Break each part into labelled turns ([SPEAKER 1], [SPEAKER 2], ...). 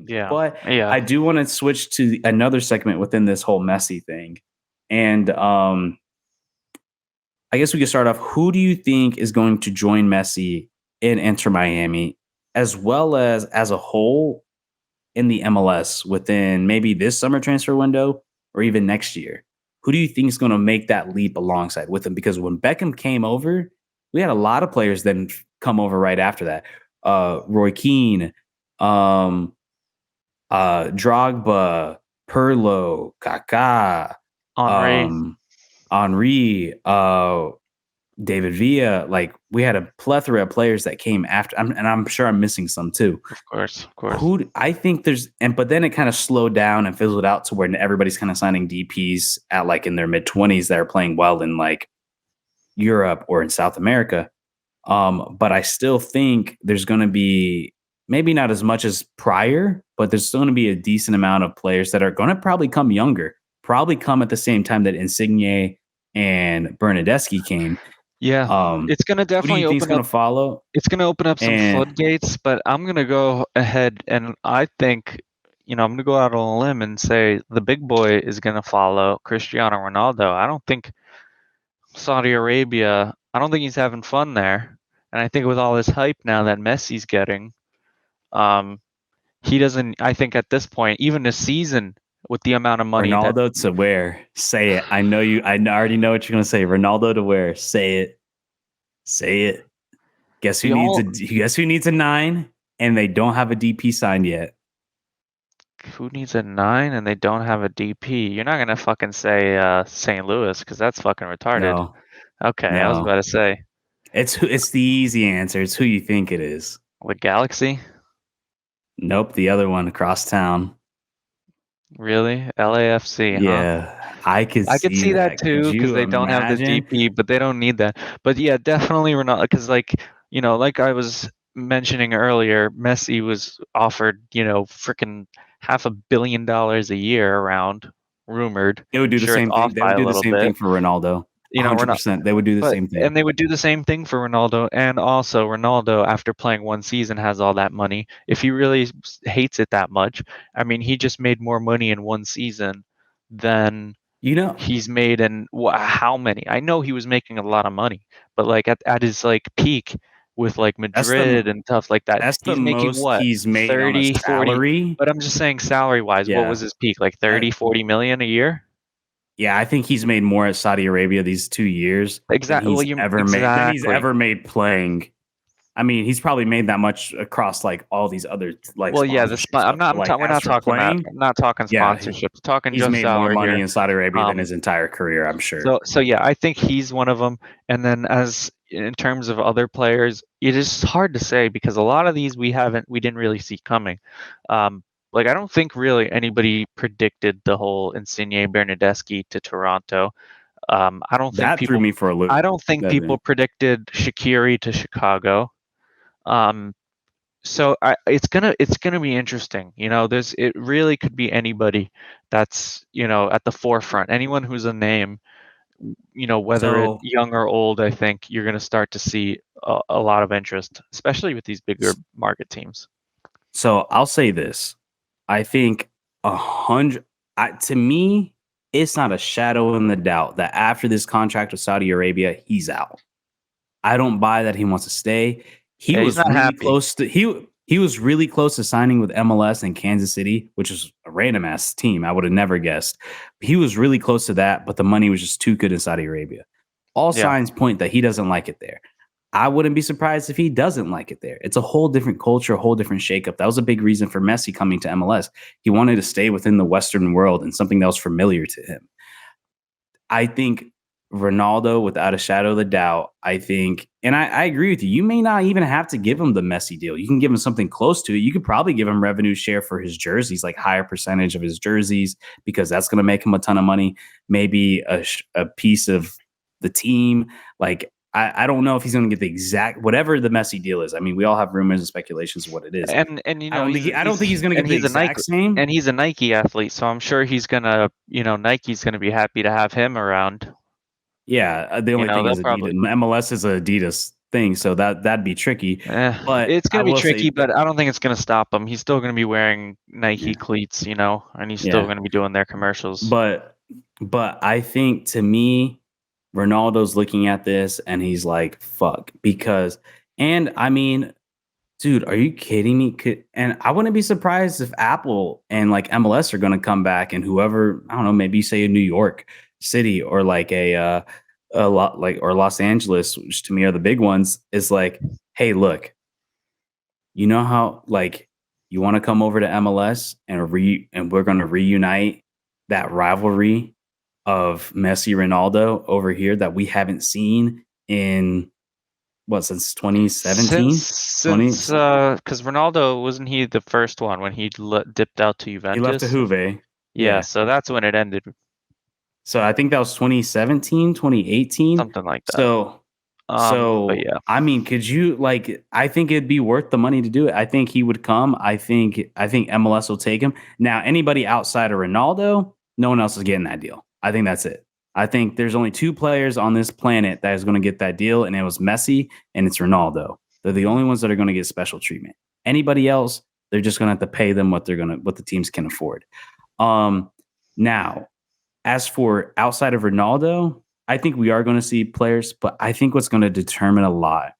[SPEAKER 1] Yeah.
[SPEAKER 2] But
[SPEAKER 1] Yeah.
[SPEAKER 2] I do want to switch to another segment within this whole Messi thing. And I guess we could start off. Who do you think is going to join Messi in Inter Miami, as well as a whole in the MLS within maybe this summer transfer window or even next year? Who do you think is going to make that leap alongside with him? Because when Beckham came over, we had a lot of players then come over right after that. Roy Keane, um, Drogba, Pirlo, Kaká,
[SPEAKER 1] Henri.
[SPEAKER 2] um, Henri, David Villa. Like we had a plethora of players that came after, and I'm sure I'm missing some too.
[SPEAKER 1] Of course. Of course.
[SPEAKER 2] I think but then it kind of slowed down and fizzled out to where everybody's kind of signing DPs at like in their mid-20s that are playing well in like Europe or in South America. But I still think there's going to be maybe not as much as prior, but there's still going to be a decent amount of players that are going to probably come younger, probably come at the same time that Insigne and Bernadeschi came.
[SPEAKER 1] Yeah. It's going to
[SPEAKER 2] Who do you
[SPEAKER 1] definitely
[SPEAKER 2] think is going to follow?
[SPEAKER 1] It's going to open up some
[SPEAKER 2] And
[SPEAKER 1] floodgates, but I'm going to go ahead and I think, I'm going to go out on a limb and say the big boy is going to follow Cristiano Ronaldo. I don't think Saudi Arabia, I don't think he's having fun there. And I think with all this hype now that Messi's getting, he doesn't, I think at this point, even this season with the amount of money that
[SPEAKER 2] Ronaldo to where? Say it. I know you. I already know what you're going to say. Ronaldo to where? Say it. Say it. Guess who needs a 9 and they don't have a DP signed yet?
[SPEAKER 1] Who needs a 9 and they don't have a DP? You're not gonna fucking say St. Louis because that's fucking retarded.
[SPEAKER 2] No.
[SPEAKER 1] Okay, I was
[SPEAKER 2] No.
[SPEAKER 1] about to say
[SPEAKER 2] It's the easy answer. It's who you think it is.
[SPEAKER 1] the Galaxy.
[SPEAKER 2] Nope, the other one across town.
[SPEAKER 1] Really, LAFC, huh?
[SPEAKER 2] Yeah, I could
[SPEAKER 1] see that
[SPEAKER 2] that. Could
[SPEAKER 1] too because
[SPEAKER 2] you
[SPEAKER 1] they don't have the
[SPEAKER 2] imagine?
[SPEAKER 1] DP, but they don't need that. But yeah, definitely Ronaldo because like like I was mentioning earlier, Messi was offered freaking $500 million a year around, rumored.
[SPEAKER 2] They would do the
[SPEAKER 1] Sure, it's
[SPEAKER 2] same
[SPEAKER 1] off
[SPEAKER 2] thing. They
[SPEAKER 1] by
[SPEAKER 2] would
[SPEAKER 1] a
[SPEAKER 2] do the
[SPEAKER 1] little
[SPEAKER 2] same
[SPEAKER 1] bit.
[SPEAKER 2] thing for Ronaldo.
[SPEAKER 1] We're not
[SPEAKER 2] 100%. They would do the
[SPEAKER 1] But
[SPEAKER 2] same thing.
[SPEAKER 1] and they would do the same thing for Ronaldo, and also Ronaldo, after playing one season, has all that money. If he really hates it that much, I mean, he just made more money in one season than
[SPEAKER 2] You know,
[SPEAKER 1] he's made in how many? I know he was making a lot of money, but like at his like peak with like
[SPEAKER 2] that's
[SPEAKER 1] Madrid and stuff like that,
[SPEAKER 2] the
[SPEAKER 1] he's making
[SPEAKER 2] most
[SPEAKER 1] what?
[SPEAKER 2] he's made on a
[SPEAKER 1] 30, 40.
[SPEAKER 2] salary.
[SPEAKER 1] But I'm just saying salary wise, what
[SPEAKER 2] Yeah.
[SPEAKER 1] was his peak? Like
[SPEAKER 2] That
[SPEAKER 1] 30, 40 million a year?
[SPEAKER 2] Yeah, I think he's made more at Saudi Arabia these 2 years
[SPEAKER 1] Exactly. Well,
[SPEAKER 2] than he's
[SPEAKER 1] exactly.
[SPEAKER 2] ever made playing. I mean, he's probably made that much across like all these other like
[SPEAKER 1] Well, yeah,
[SPEAKER 2] sponsorships. But like
[SPEAKER 1] we're
[SPEAKER 2] as
[SPEAKER 1] not
[SPEAKER 2] for
[SPEAKER 1] talking that.
[SPEAKER 2] playing,
[SPEAKER 1] I'm not talking
[SPEAKER 2] yeah,
[SPEAKER 1] sponsorships. Talking
[SPEAKER 2] he's
[SPEAKER 1] just
[SPEAKER 2] made more
[SPEAKER 1] salary
[SPEAKER 2] money
[SPEAKER 1] here.
[SPEAKER 2] in Saudi Arabia than his entire career, I'm sure.
[SPEAKER 1] So yeah, I think he's one of them. And then as in terms of other players, it is hard to say because a lot of these we didn't really see coming. Like I don't think really anybody predicted the whole Insigne Bernadeschi to Toronto. I don't think
[SPEAKER 2] That threw me for a loop.
[SPEAKER 1] I don't think
[SPEAKER 2] That
[SPEAKER 1] people
[SPEAKER 2] didn't.
[SPEAKER 1] predicted Shaqiri to Chicago. So it's gonna be interesting. It really could be anybody that's at the forefront. Anyone who's a name, whether it's
[SPEAKER 2] So
[SPEAKER 1] young or old. I think you're gonna start to see a lot of interest, especially with these bigger market teams.
[SPEAKER 2] so I'll say this. I think 100 to me, it's not a shadow in the doubt that after this contract with Saudi Arabia, he's out. I don't buy that he wants to stay. He
[SPEAKER 1] Yeah, he's
[SPEAKER 2] was
[SPEAKER 1] not
[SPEAKER 2] really
[SPEAKER 1] happy.
[SPEAKER 2] close to he was really close to signing with MLS in Kansas City, which is a random ass team. I would have never guessed. He was really close to that, but the money was just too good in Saudi Arabia. All
[SPEAKER 1] Yeah,
[SPEAKER 2] signs point that he doesn't like it there. I wouldn't be surprised if he doesn't like it there. It's a whole different culture, a whole different shakeup. That was a big reason for Messi coming to MLS. He wanted to stay within the Western world and something that was familiar to him. I think Ronaldo, without a shadow of a doubt, I think, and I agree with you. You may not even have to give him the Messi deal. You can give him something close to it. You could probably give him revenue share for his jerseys, like higher percentage of his jerseys, because that's going to make him a ton of money. Maybe a piece of the team. Like, I don't know if he's going to get the exact whatever the Messi deal is. I mean, we all have rumors and speculations of what it is.
[SPEAKER 1] and
[SPEAKER 2] I don't think he's going to get the exact same.
[SPEAKER 1] And he's a Nike athlete, so I'm sure he's gonna, Nike's gonna be happy to have him around.
[SPEAKER 2] Yeah, the only thing
[SPEAKER 1] They'll
[SPEAKER 2] is
[SPEAKER 1] probably.
[SPEAKER 2] Adidas. MLS is an Adidas thing. So that'd be tricky. But
[SPEAKER 1] It's
[SPEAKER 2] I
[SPEAKER 1] gonna be
[SPEAKER 2] will
[SPEAKER 1] tricky,
[SPEAKER 2] say,
[SPEAKER 1] but I don't think it's gonna stop him. He's still gonna be wearing Nike
[SPEAKER 2] yeah,
[SPEAKER 1] cleats, and he's still
[SPEAKER 2] yeah.
[SPEAKER 1] gonna be doing their commercials.
[SPEAKER 2] But I think to me, Ronaldo's looking at this and he's like, fuck. Because and I mean, dude, are you kidding me? And I wouldn't be surprised if Apple and like MLS are gonna come back and whoever, I don't know, maybe say a New York City or like a lot like or Los Angeles, which to me are the big ones, is like, hey, look, you know how like you want to come over to MLS and we're going to reunite that rivalry of Messi Ronaldo over here that we haven't seen in what since
[SPEAKER 1] Since
[SPEAKER 2] 2017 20
[SPEAKER 1] since because Ronaldo wasn't he the first one when he dipped out to
[SPEAKER 2] he left to
[SPEAKER 1] Juventus?
[SPEAKER 2] Juve.
[SPEAKER 1] Yeah,
[SPEAKER 2] Yeah.
[SPEAKER 1] so that's when it ended,
[SPEAKER 2] So I think that was 2017, 2018.
[SPEAKER 1] something like that.
[SPEAKER 2] So
[SPEAKER 1] But
[SPEAKER 2] so
[SPEAKER 1] yeah,
[SPEAKER 2] I mean, could you like I think it'd be worth the money to do it. I think he would come. I think MLS will take him. Now, anybody outside of Ronaldo, no one else is getting that deal. I think that's it. I think there's only two players on this planet that is going to get that deal, and it was Messi and it's Ronaldo. They're the only ones that are going to get special treatment. Anybody else, they're just going to have to pay them what the teams can afford. Um Now, as for outside of Ronaldo, I think we are going to see players, but I think what's going to determine a lot.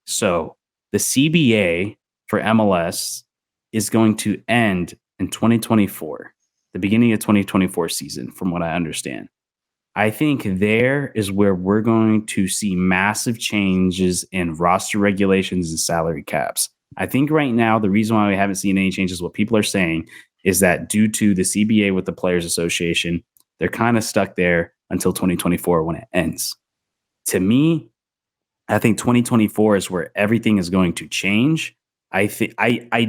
[SPEAKER 2] So the CBA for MLS is going to end in 2024, the beginning of 2024 season, from what I understand. I think there is where we're going to see massive changes in roster regulations and salary caps. I think right now, the reason why we haven't seen any changes, what people are saying is that due to the CBA with the Players Association, they're kind of stuck there until 2024 when it ends. To me, I think 2024 is where everything is going to change. I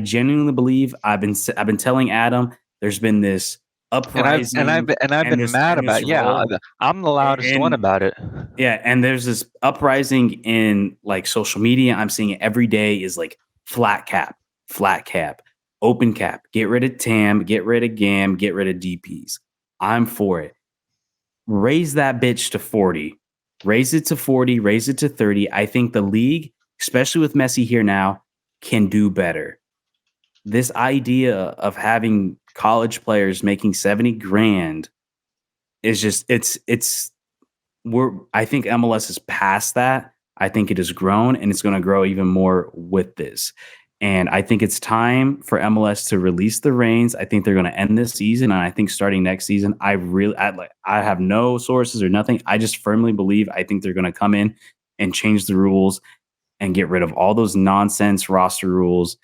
[SPEAKER 2] genuinely believe I've been telling Adam there's been this uprising
[SPEAKER 1] and I've
[SPEAKER 2] and
[SPEAKER 1] been
[SPEAKER 2] this
[SPEAKER 1] mad
[SPEAKER 2] and this
[SPEAKER 1] about yeah,
[SPEAKER 2] role
[SPEAKER 1] I'm the loudest one
[SPEAKER 2] and
[SPEAKER 1] about it.
[SPEAKER 2] yeah, and there's this uprising in like social media. I'm seeing it every day is like flat cap, open cap, get rid of TAM, get rid of GAM, get rid of DPs. I'm for it. Raise that bitch to 40. Raise it to 40, raise it to 30. I think the league, especially with Messi here now, can do better. This idea of having college players making 70 grand is just it's I think MLS is past that. I think it has grown and it's going to grow even more with this. And I think it's time for MLS to release the reins. I think they're going to end this season, and I think starting next season, I have no sources or nothing. I just firmly believe I think they're going to come in and change the rules and get rid of all those nonsense roster rules.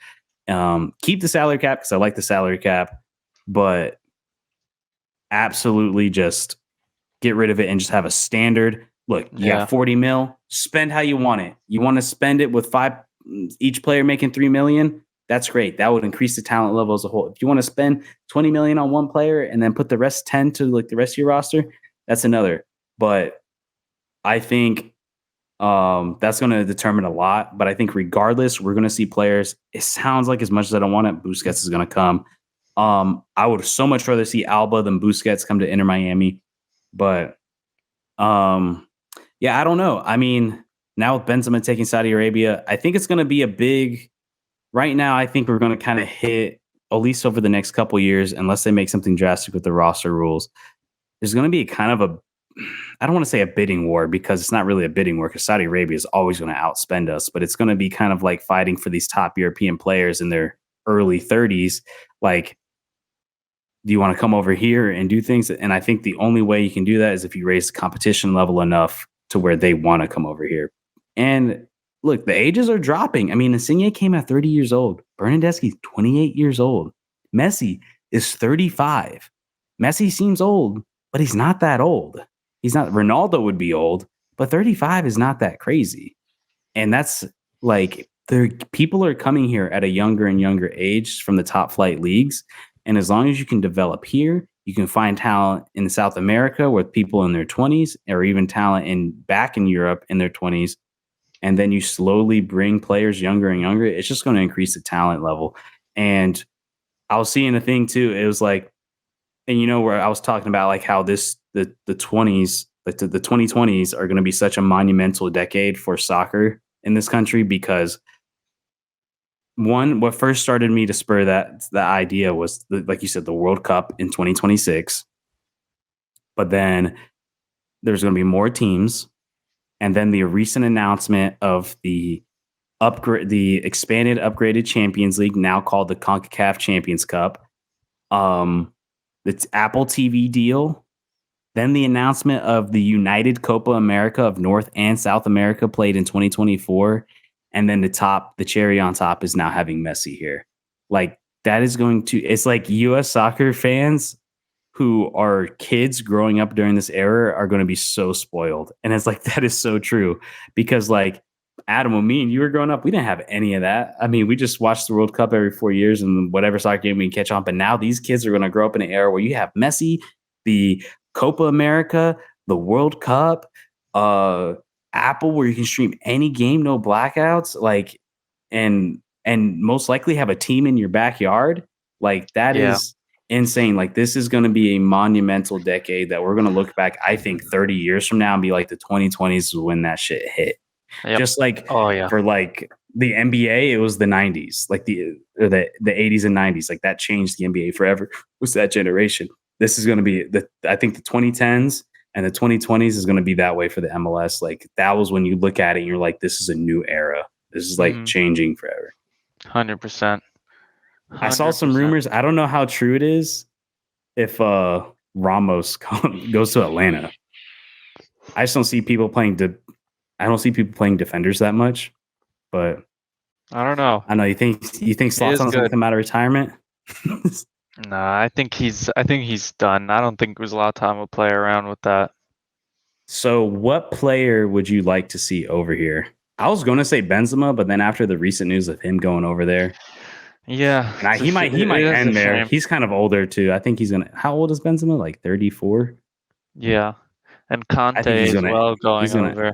[SPEAKER 2] Keep the salary cap because I like the salary cap, but absolutely just get rid of it and just have a standard. Look, you got
[SPEAKER 1] Yeah.
[SPEAKER 2] 40 mil, spend how you want it. You want to spend it with each player making 3 million. That's great. That would increase the talent level as a whole. If you want to spend 20 million on one player and then put the rest 10 to like the rest of your roster, that's another. But I think that's going to determine a lot. But I think regardless, we're going to see players. It sounds like as much as I don't want it, Busquets is going to come. I would so much rather see Alba than Busquets come to Inter Miami. But yeah, I don't know. I mean, now with Benzema taking Saudi Arabia, I think it's going to be a big. Right now, I think we're going to kind of hit at least over the next couple years, unless they make something drastic with the roster rules. There's going to be kind of a. I don't want to say a bidding war because it's not really a bidding war because Saudi Arabia is always going to outspend us, but it's going to be kind of like fighting for these top European players in their early 30s. Like, do you want to come over here and do things? And I think the only way you can do that is if you raise the competition level enough to where they want to come over here. And look, the ages are dropping. I mean, Insigne came at 30 years old. Bernardeschi's 28 years old. Messi is 35. Messi seems old, but he's not that old. He's not. Ronaldo would be old, but 35 is not that crazy. And that's like people are coming here at a younger and younger age from the top flight leagues. And as long as you can develop here, you can find talent in South America with people in their 20s, or even talent back in Europe in their 20s. And then you slowly bring players younger and younger. It's just going to increase the talent level. And I was seeing a thing too. It was like, and where I was talking about like how the 20s, like the 2020s are going to be such a monumental decade for soccer. in this country because one, what first started me to spur that idea was like you said, the World Cup in 2026. But then there's going to be more teams, and then the recent announcement of the expanded, upgraded Champions League, now called the CONCACAF Champions Cup. It's Apple TV deal. Then the announcement of the United Copa America of North and South America played in 2024. And then the cherry on top is now having Messi here. Like that is going to, it's like US soccer fans who are kids growing up during this era are going to be so spoiled. And it's like, that is so true because like Adam, when me and you were growing up, we didn't have any of that. I mean, we just watched the World Cup every 4 years and whatever soccer game we can catch on. But now these kids are going to grow up in an era where you have Messi, the Copa America, the World Cup, Apple, where you can stream any game, no blackouts, like, and most likely have a team in your backyard. Like that
[SPEAKER 1] Yeah.
[SPEAKER 2] is insane. Like this is going to be a monumental decade that we're going to look back, I think, 30 years from now and be like the 2020s was when that shit hit.
[SPEAKER 1] Yep.
[SPEAKER 2] Just like
[SPEAKER 1] Oh yeah.
[SPEAKER 2] for like the NBA, it was the 90s, like the 80s and 90s. Like that changed the NBA forever. Was that generation? This is going to be I think the 2010s and the 2020s is going to be that way for the MLS. Like that was when you look at it and you're like, this is a new era. This is like changing forever.
[SPEAKER 1] 100%.
[SPEAKER 2] I saw some rumors. I don't know how true it is if Ramos goes to Atlanta. I just don't see people playing I don't see people playing defenders that much, but
[SPEAKER 1] I don't know.
[SPEAKER 2] I know you think Zlatan's going to come out of retirement.
[SPEAKER 1] Nah, I think he's done. I don't think Zlatan will play around with that.
[SPEAKER 2] So, what player would you like to see over here? I was going to say Benzema, but then after the recent news of him going over there,
[SPEAKER 1] yeah,
[SPEAKER 2] and he might end there.
[SPEAKER 1] Shame.
[SPEAKER 2] He's kind of older too. I think he's gonna. How old is Benzema? Like 34.
[SPEAKER 1] Yeah, and Conte as well going over.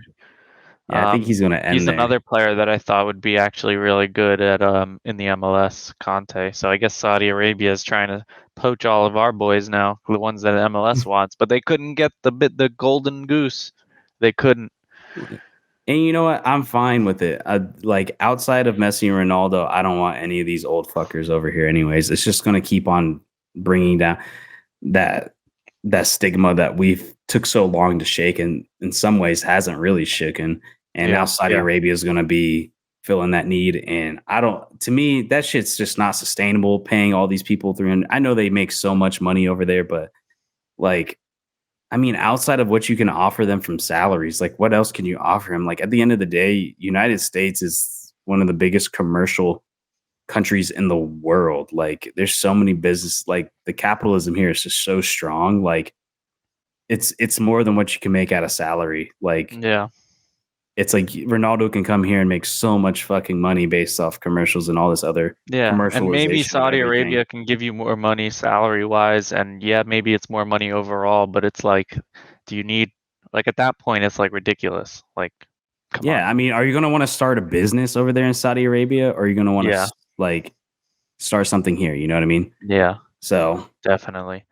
[SPEAKER 2] Yeah, I think he's going to end.
[SPEAKER 1] He's another player that I thought would be actually really good at in the MLS, Conte. So I guess Saudi Arabia is trying to poach all of our boys now, the ones that MLS wants, but they couldn't get the golden goose. They couldn't.
[SPEAKER 2] And you know what? I'm fine with it. Like outside of Messi and Ronaldo, I don't want any of these old fuckers over here. Anyways, it's just going to keep on bringing down that stigma that we've took so long to shake, and in some ways hasn't really shaken. And now Saudi Arabia is going to be filling that need. And to me, that shit's just not sustainable. Paying all these people through, and I know they make so much money over there, but like, I mean, outside of what you can offer them from salaries, like what else can you offer them? Like at the end of the day, United States is one of the biggest commercial countries in the world. Like there's so many business, like the capitalism here is just so strong. Like it's more than what you can make out of salary. Like,
[SPEAKER 1] yeah,
[SPEAKER 2] it's like Ronaldo can come here and make so much fucking money based off commercials and all this other commercialization.
[SPEAKER 1] And maybe Saudi Arabia can give you more money salary wise, and maybe it's more money overall, but it's like, do you need, like at that point it's like ridiculous. Like, come on.
[SPEAKER 2] I mean, are you going to want to start a business over there in Saudi Arabia, or are you going to want to like start something here? You know what I mean?
[SPEAKER 1] Yeah.
[SPEAKER 2] So
[SPEAKER 1] definitely.